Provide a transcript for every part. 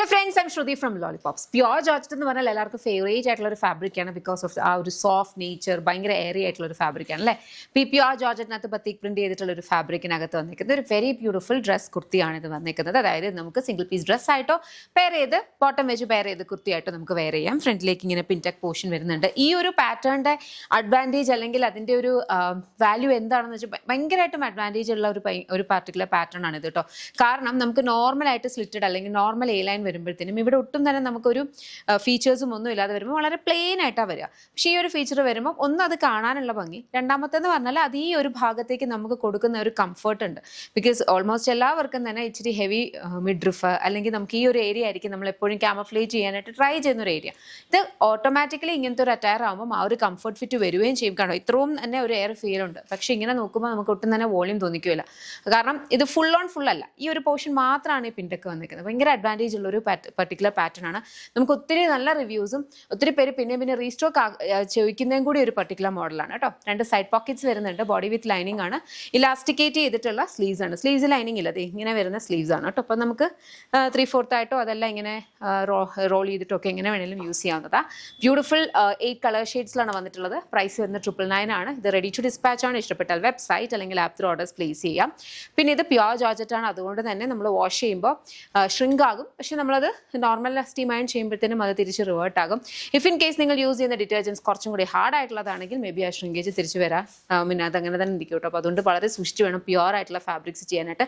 Hello friends, I'm Shruti from Lollipops. Pure Georgette എന്ന് പറഞ്ഞാൽ എല്ലാവർക്കും ഫേവറേറ്റ് ആയിട്ടുള്ള ഒരു ഫാബ്രിക് ആണ് ബിക്കോസ് ഓഫ് ആ ഒരു സോഫ്റ്റ് നേച്ചർ, ഭയങ്കര എയറി ആയിട്ടുള്ള ഒരു ഫാബ്രിക് ആണ് അല്ലേ. പ്യുവർ ജോർജറ്റിനകത്ത് ബത്തിക് പ്രിന്റ് ചെയ്തിട്ടുള്ള ഒരു ഫാബ്രിക്കിനകത്ത് വന്നിരിക്കുന്നത് ഒരു വെരി ബ്യൂട്ടിഫുൾ ഡ്രസ് കുർത്തിയാണ് ഇത് വന്നിരിക്കുന്നത്. അതായത് നമുക്ക് സിംഗിൾ പീസ് ഡ്രസ് ആയിട്ടോ പെയർ ചെയ്ത് ബോട്ടം വെച്ച് പെയർ ചെയ്ത് കുർത്തിയായിട്ടോ നമുക്ക് വെയർ ചെയ്യാം. ഫ്രണ്ടിലേക്ക് ഇങ്ങനെ പിൻടെക് പോർഷൻ വരുന്നുണ്ട്. ഈ ഒരു പാറ്റേണിന്റെ അഡ്വാൻറ്റേജ് അല്ലെങ്കിൽ അതിന്റെ ഒരു വാല്യൂ എന്താണെന്ന് വെച്ചാൽ ഭയങ്കരമായിട്ടും അഡ്വാൻറ്റേജ് ഉള്ള ഒരു പർട്ടിക്കുലർ പാറ്റേൺ ആണ് ഇത് കേട്ടോ. കാരണം നമുക്ക് നോർമലായിട്ട് സ്ലിറ്റഡ് അല്ലെങ്കിൽ നോർമൽ എ ലൈൻ വരുമ്പോഴത്തേനും ഇവിടെ ഒട്ടും തന്നെ നമുക്കൊരു ഫീച്ചേഴ്സും ഒന്നും ഇല്ലാതെ വരുമ്പോൾ വളരെ പ്ലെയിൻ ആയിട്ടാണ് വരിക. പക്ഷേ ഈ ഒരു ഫീച്ചർ വരുമ്പോൾ ഒന്ന് അത് കാണാനുള്ള ഭംഗി, രണ്ടാമത്തെന്ന് പറഞ്ഞാൽ അത് ഈ ഒരു ഭാഗത്തേക്ക് നമുക്ക് കൊടുക്കുന്ന ഒരു കംഫർട്ട് ഉണ്ട്. ബിക്കോസ് ഓൾമോസ്റ്റ് എല്ലാവർക്കും തന്നെ ഇച്ചിരി ഹെവി മിഡ്രിഫ് അല്ലെങ്കിൽ നമുക്ക് ഈ ഒരു ഏരിയ ആയിരിക്കും നമ്മൾ എപ്പോഴും ക്യാമഫ്ലേജ് ചെയ്യാനായിട്ട് ട്രൈ ചെയ്യുന്ന ഒരു ഏരിയ. ഇത് ഓട്ടോമാറ്റിക്കലി ഇങ്ങനത്തെ ഒരു അറ്റയർ ആകുമ്പോൾ ആ ഒരു കംഫർട്ട് ഫിറ്റ് വരികയും ചെയ്യും. കാരണം ഇത്രയും തന്നെ ഒരു എയർ ഫീൽ ഉണ്ട്. പക്ഷേ ഇങ്ങനെ നോക്കുമ്പോൾ നമുക്ക് ഒട്ടും തന്നെ വോളിയം തോന്നിക്കില്ല. കാരണം ഇത് ഫുൾ ഓൺ ഫുൾ അല്ല, ഈ ഒരു പോർഷൻ മാത്രമാണ് ഈ പിൻടെക്ക് വന്നിരിക്കുന്നത്. ഭയങ്കര അഡ്വാൻറ്റേജ് ഉള്ള ഒരു പർട്ടിക്കുലർ പാറ്റേൺ ആണ്. നമുക്ക് ഒത്തിരി നല്ല റിവ്യൂസും ഒത്തിരി പേര് പിന്നെ റീസ്റ്റോക്ക് ചോദിക്കുന്നതും കൂടി ഒരു പർട്ടിക്കുലർ മോഡലാണ് കേട്ടോ. രണ്ട് സൈഡ് പോക്കറ്റ്സ് വരുന്നുണ്ട്. ബോഡി വിത്ത് ലൈനിങ് ആണ്. ഇലാസ്റ്റിക്കേറ്റ് ചെയ്തിട്ടുള്ള സ്ലീവ്സ് ആണ്. സ്ലീവ്സ് ലൈനിങ് ഇല്ല, ഇങ്ങനെ വരുന്ന സ്ലീവ്സ് ആണ് കേട്ടോ. അപ്പം നമുക്ക് 3/4 ആയിട്ടോ അതെല്ലാം ഇങ്ങനെ റോൾ ചെയ്തിട്ടൊക്കെ എങ്ങനെ വേണമെങ്കിലും യൂസ് ചെയ്യാവുന്നതാണ്. ബ്യൂട്ടിഫുൾ 8 കളർ ഷെയ്ഡ്സിലാണ് വന്നിട്ടുള്ളത്. പ്രൈസ് വരുന്നത് 999 ആണ്. ഇത് റെഡി ടു ഡിസ്പാച്ച് ആണ്. ഇഷ്ടപ്പെട്ടാൽ വെബ്സൈറ്റ് അല്ലെങ്കിൽ ആപ്പ് ത്രൂ ഓർഡേഴ്സ് പ്ലേസ് ചെയ്യാം. പിന്നെ ഇത് പ്യുവർ ജോർജറ്റ് ആണ്. അതുകൊണ്ട് തന്നെ നമ്മൾ വാഷ് ചെയ്യുമ്പോൾ ഷ്രിങ്ക് ആകും. പക്ഷെ നമ്മളത് നോർമൽ സ്റ്റീം അയൺ ചെയ്യുമ്പോഴത്തേനും അത് തിരിച്ച് റിവേർട്ട് ആകും. ഇഫ് ഇൻ കേസ് നിങ്ങൾ യൂസ് ചെയ്യുന്ന ഡിറ്റർജൻസ് കുറച്ചും കൂടി ഹാർഡ് ആയിട്ടുള്ളതാണെങ്കിൽ മേ ബി ആ ഷ്രിങ്കേജ് തിരിച്ച് വരാം. പിന്നെ അതങ്ങനെ തന്നെ ഇരിക്കും കേട്ടോ. അപ്പോൾ അതുകൊണ്ട് വളരെ സൂക്ഷിച്ച് വേണം പ്യുവർ ആയിട്ടുള്ള ഫാബ്രിക്സ് ചെയ്യാനായിട്ട്.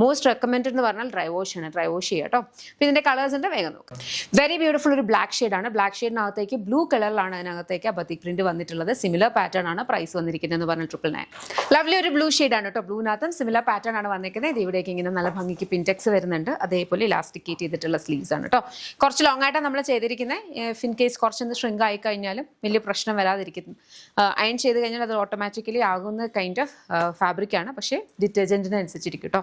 മോസ്റ്റ് റെക്കമെൻഡഡ് എന്ന് പറഞ്ഞാൽ ഡ്രൈ വാഷ് ആണ്. ഡ്രൈ വാഷ് ചെയ്യുക കേട്ടോ. പിന്നെ ഇതിൻ്റെ കളേഴ്സിൻ്റെ വേഗം നോക്കാം. വെരി ബ്യൂട്ടിഫുൾ ഒരു ബ്ലാക്ക് ഷെയ്ഡാണ്. ബ്ലാക്ക് ഷെയ്ഡിനകത്തേക്ക് ബ്ലൂ കളറിലാണ് അതിനകത്തേക്ക് ബത്തിക് പ്രിന്റ് വന്നിട്ടുള്ളത്. സിമിലർ പാറ്റേൺ ആണ്. പ്രൈസ് വന്നിരിക്കുന്നത് എന്ന് പറഞ്ഞാൽ 999. ലവ്ലി ഒരു ബ്ലൂ ഷെയ്ഡാണ് കേട്ടോ. ബ്ലൂനകത്തും സിമിലർ പാറ്റേൺ ആണ് വന്നിരിക്കുന്നത്. ഇത് ഇവിടേക്ക് ഇങ്ങനെ നല്ല ഭംഗിക്ക് പിൻടെക്സ് വരുന്നുണ്ട്. അതേപോലെ ഇലാസ്റ്റിക്കേറ്റ് ചെയ്തിട്ടുള്ള സ്ലീവ്സ് ആണ് കേട്ടോ. കുറച്ച് ലോങ് ആയിട്ടാണ് നമ്മൾ ചെയ്തിരിക്കുന്നത്. ഇൻ കേസ് കുറച്ചൊന്ന് ഷ്രിങ്ക് ആയി കഴിഞ്ഞാലും വലിയ പ്രശ്നം വരാതിരിക്കുന്നു. അയൺ ചെയ്ത് കഴിഞ്ഞാൽ അത് ഓട്ടോമാറ്റിക്കലി ആകുന്ന കൈൻഡ് ഓഫ് ഫാബ്രിക് ആണ്. പക്ഷേ ഡിറ്റർജൻറ്റിന് അനുസരിച്ചിരിക്കും കേട്ടോ.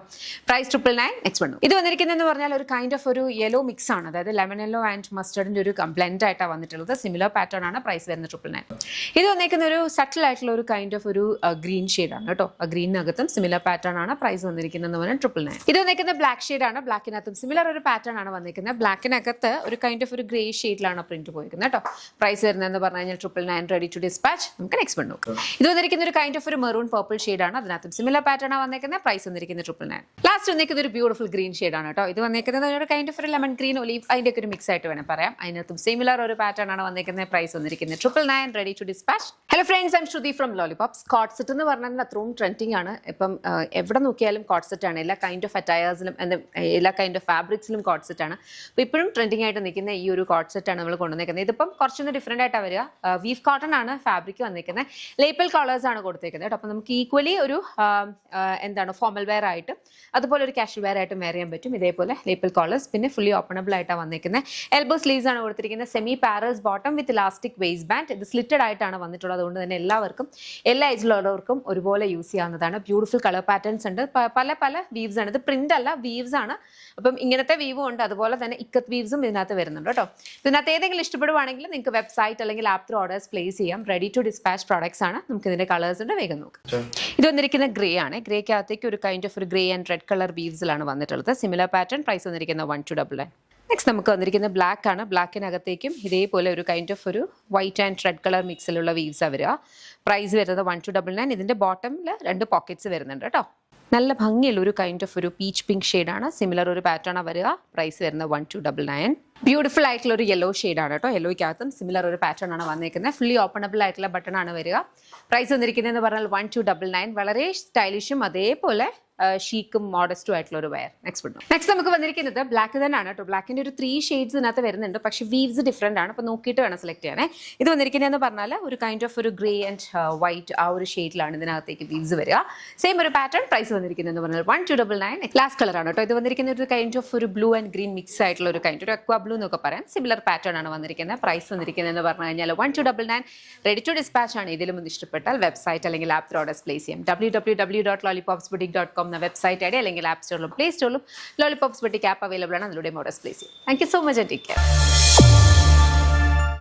പ്രൈസ് 999. നെക്സ്റ്റ് വന്നു. ഇത് വന്നിരിക്കുന്നതെന്ന് പറഞ്ഞാൽ ഒരു കൈൻഡ് ഓഫ് ഒരു യെല്ലോ മിക്സ് ആണ്. അതായത് ലെമൺ യെല്ലോ ആൻഡ് മസ്റ്റർഡിൻ്റെ ഒരു ബ്ലെൻഡ് ആയിട്ടാണ് വന്നിട്ടുള്ളത്. സിമിലർ പാറ്റേൺ ആണ്. പ്രൈസ് വരുന്നത് 999. ഇത് വന്നിരിക്കുന്ന ഒരു സട്ടിൽ ആയിട്ടുള്ള ഒരു കൈൻഡ് ഓഫ് ഒരു ഗ്രീൻ ഷെയ്ഡാണ് കേട്ടോ. ഗ്രീനകത്തും സിമിലർ പാറ്റേൺ ആണ്. പ്രൈസ് വന്നിരിക്കുന്നതെന്ന് പറഞ്ഞാൽ 999. ഇത് വന്നിരിക്കുന്ന ബ്ലാക്ക് ഷെയ്ഡാണ്. ബ്ലാക്കിനകത്തും സിമിലർ ഒരു പാറ്റേൺ ആണ് വന്നിരിക്കുന്നത്. ബ്ലാക്കിനകത്ത് ഒരു കൈൻഡ് ഓഫ് ഒരു ഗ്രേ ഷെയ്ഡിലാണ് പ്രിന്റ് പോയിരിക്കുന്നത് കേട്ടോ. പ്രൈസ് വരുന്നതെന്ന് പറഞ്ഞു കഴിഞ്ഞാൽ 999. Ready to dispatch. നമുക്ക് നെക്സ്റ്റ് വൺ നോക്കാം. ഇത് വന്നിരിക്കുന്ന ഒരു കൈൻഡ് ഓഫ് ഒരു മെറൂൺ പർപ്പിൾ ഷെയ്ഡാണ്. അതിനകത്തും സിമിലർ പാറ്റേൺ ആണ് വന്നിരിക്കുന്നത്. പ്രൈസ് വന്നിരിക്കുന്നത് 999. ലാസ്റ്റ് വന്നിരിക്കുന്ന ഒരു ബ്യൂട്ടിഫുൾ ഗ്രീൻ ഷെയ്ഡാണ് കേട്ടോ. ഇത് വന്നിരിക്കുന്നത് ഒരു കൈൻഡ് ഓഫ് ഒരു ലെമൺ ഗ്രീൻ ഒലീവ് അതിൻ്റെ ഒക്കെ ഒരു മിക്സ് ആയിട്ട് വേണം പറയാം. അതിനകത്തും സിമിലർ ഒരു പാറ്റേൺ ആണ് വന്നിരിക്കുന്നത്. പ്രൈസ് വന്നിരിക്കുന്നത് 999. Ready to dispatch. Hello friends, I'm Shruti from lollipops. Coat set എന്ന് പറഞ്ഞാൽ അത്രയും ട്രെൻഡിങ് ആണ്. ഇപ്പം എവിടെ നോക്കിയാലും കോട്ട് സെറ്റ് ആണ്. എല്ലാ കൈൻഡ് ഓഫ് അറ്റയേഴ്സിലും എല്ലാ കൈൻഡ് ഓഫ് ഫാബ്രിക്സിലും കോട്ട് സെറ്റ് ആണ്. അപ്പോൾ ഇപ്പോഴും ട്രെൻഡിങ് ആയിട്ട് നിൽക്കുന്ന ഈ ഒരു കോട്ട് സെറ്റ് ആണ് നമ്മൾ കൊണ്ടുവന്നിരിക്കുന്നത്. ഇതിപ്പം കുറച്ചൊന്ന് ഡിഫറെൻ്റ് ആയിട്ടാണ് വരിക. വീഫ് കോട്ടൺ ആണ് ഫാബ്രിക് വന്നിരിക്കുന്നത്. ലേപ്പിൾ കളേഴ്സ് ആണ് കൊടുത്തേക്കുന്നത് കേട്ടോ. അപ്പോൾ നമുക്ക് ഈക്വലി ഒരു ഫോമൽ വെയർ ആയിട്ട് അതുപോലെ ഒരു കാഷ്വൽ വെയർ ആയിട്ടും വെയർ ചെയ്യാൻ പറ്റും. ഇതേപോലെ ലേപ്പിൾ കോളേഴ്സ്. പിന്നെ ഫുള്ളി ഓപ്പണബിൾ ആയിട്ടാണ് വന്നിരിക്കുന്നത്. എൽബോ സ്ലീവ്സ് ആണ് കൊടുത്തിരിക്കുന്നത്. സെമി പാരൽസ് ബോട്ടം വിത്ത് ഇലാസ്റ്റിക് വേസ്റ്റ് ബാൻഡ്. ഇത് സ്ലിറ്റഡ് ആയിട്ടാണ് വന്നിട്ടുള്ളത്. അതുകൊണ്ട് തന്നെ എല്ലാവർക്കും എല്ലാ ഏജിലുള്ളവർക്കും ഒരുപോലെ യൂസ് ചെയ്യാവുന്നതാണ്. ബ്യൂട്ടിഫുൾ കളർ പാറ്റേൺസ് ഉണ്ട്. പല വീവ്സ് ആണ്. ഇത് പ്രിന്റ് അല്ല, വീവ്സ് ആണ്. അപ്പം ഇങ്ങനത്തെ വീവും ഉണ്ട്. അതുപോലെ തന്നെ ഇക്കത്ത് വീവ്സും ഇതിനകത്ത് വരുന്നുണ്ട് കേട്ടോ. ഇതിനകത്ത് ഏതെങ്കിലും ഇഷ്ടപ്പെടുവാണെങ്കിൽ നിങ്ങൾക്ക് വെബ്സൈറ്റ് അല്ലെങ്കിൽ ആപ്പ് ത്രൂ ഓർഡേഴ്സ് പ്ലേസ് ചെയ്യാം. റെഡി ടു ഡിസ്പാച്ച് പ്രോഡക്ട്സ് ആണ്. നമുക്ക് ഇതിന്റെ കളേഴ്സ് ഉണ്ട്. വേഗം നോക്കാം. ഇത് വന്നിരിക്കുന്ന ഗ്രേ ആണ്. ഗ്രേക്കകത്തേക്ക് ഒരു കൈൻഡ് ഓഫ് ഒരു ഗ്രേ ആൻഡ് റെഡ് കളർ വീവ്സിലാണ് വന്നിട്ടുള്ളത്. Similar pattern. പ്രൈസ് വന്നിരിക്കുന്നത് 1299. നെക്സ്റ്റ് നമുക്ക് വന്നിരിക്കുന്നത് ബ്ലാക്ക് ആണ്. ബ്ലാക്കിനകത്തേക്കും ഇതേപോലെ ഒരു കൈൻഡ് ഓഫ് ഒരു വൈറ്റ് ആൻഡ് റെഡ് കളർ മിക്സിലുള്ള വീവ്സാണ് വരിക. പ്രൈസ് വരുന്നത് 1299. ഇതിന്റെ ബോട്ടമിൽ 2 പോക്കറ്റ്സ് വരുന്നുണ്ട് കേട്ടോ. നല്ല ഭംഗിയുള്ള ഒരു കൈൻഡ് ഓഫ് ഒരു പീച്ച് പിങ്ക് ഷെയ്ഡാണ്. സിമിലർ ഒരു പാറ്റേൺ വരിക. പ്രൈസ് വരുന്നത് 1299. ബ്യൂട്ടിഫുൾ ആയിട്ടുള്ള ഒരു യെല്ലോ ഷെയ്ഡാണ് കേട്ടോ. യെല്ലോയ്ക്കകത്തും സിമിലർ ഒരു പാറ്റേൺ ആണ് വന്നിരിക്കുന്നത്. ഫുള്ളി ഓപ്പണബിൾ ആയിട്ടുള്ള ബട്ടൺ ആണ് വരിക. പ്രൈസ് വന്നിരിക്കുന്നതെന്ന് പറഞ്ഞാൽ 1299. വളരെ സ്റ്റൈലിഷും അതേപോലെ ഷീക്കും മോഡസ്റ്റും ആയിട്ടുള്ള ഒരു വെയർ. നെക്സ്റ്റ് നമുക്ക് വന്നിരിക്കുന്നത് ബ്ലാക്ക് തന്നെയാണ് കേട്ടോ. ബ്ലാക്കിൻ്റെ ഒരു 3 ഷെയ്ഡ്സ് ഇതിനകത്ത് വരുന്നുണ്ട്. പക്ഷേ വീവ്സ് ഡിഫറെൻ്റ് ആണ്. അപ്പോൾ നോക്കിയിട്ട് വേണം സെലക്ട് ചെയ്യാനേ. ഇത് വന്നിരിക്കുന്നതെന്ന് പറഞ്ഞാൽ ഒരു കൈൻഡ് ഓഫ് ഒരു ഗ്രേ ആൻഡ് വൈറ്റ് ആ ഒരു ഷെയ്ഡിലാണ് ഇതിനകത്തേക്ക് വീവ്സ് വരിക. സെയിം ഒരു പാറ്റേൺ. പ്രൈസ് വന്നിരിക്കുന്നതെന്ന് പറഞ്ഞാൽ 1299. ലാസ്റ്റ് കളറാണ് കേട്ടോ. ഇത് വന്നിരിക്കുന്ന ഒരു കൈൻഡ് ഓഫ് ഒരു ബ്ലൂ ആൻഡ് ഗ്രീൻ മിക്സ് ആയിട്ടുള്ള ഒരു കൈൻഡ് ഒരു അക്വാ ബ്ലൂ എന്നൊക്കെ പറയാം. സിമിലർ പാറ്റേൺ ആണ് വന്നിരിക്കുന്നത്. പ്രൈസ് വന്നിരിക്കുന്നതെന്ന് പറഞ്ഞു കഴിഞ്ഞാൽ 1299. റെഡി ടു ഡിസ്പാച്ച് ആണ്. ഇതിലും ഒന്ന് ഇഷ്ടപ്പെട്ടാൽ വെബ്സൈറ്റ് അല്ലെങ്കിൽ ആപ്പ് ത്രൂ ഓർഡേഴ്സ് പ്ലേസ് ചെയ്യാം. www.lollipopsboutique.com എന്ന വെബ്സൈറ്റ് ഐഡി അല്ലെങ്കിൽ ആപ്പ് സ്റ്റോറിലും പ്ലേ സ്റ്റോറിലും ലോളിപോപ്സ് ബoutique ആപ്പ് അവൈലബിൾ ആണ്. അതിലൂടെ ഓർഡേഴ്സ് പ്ലേസ് ചെയ്യാം. Thank you so much and take care.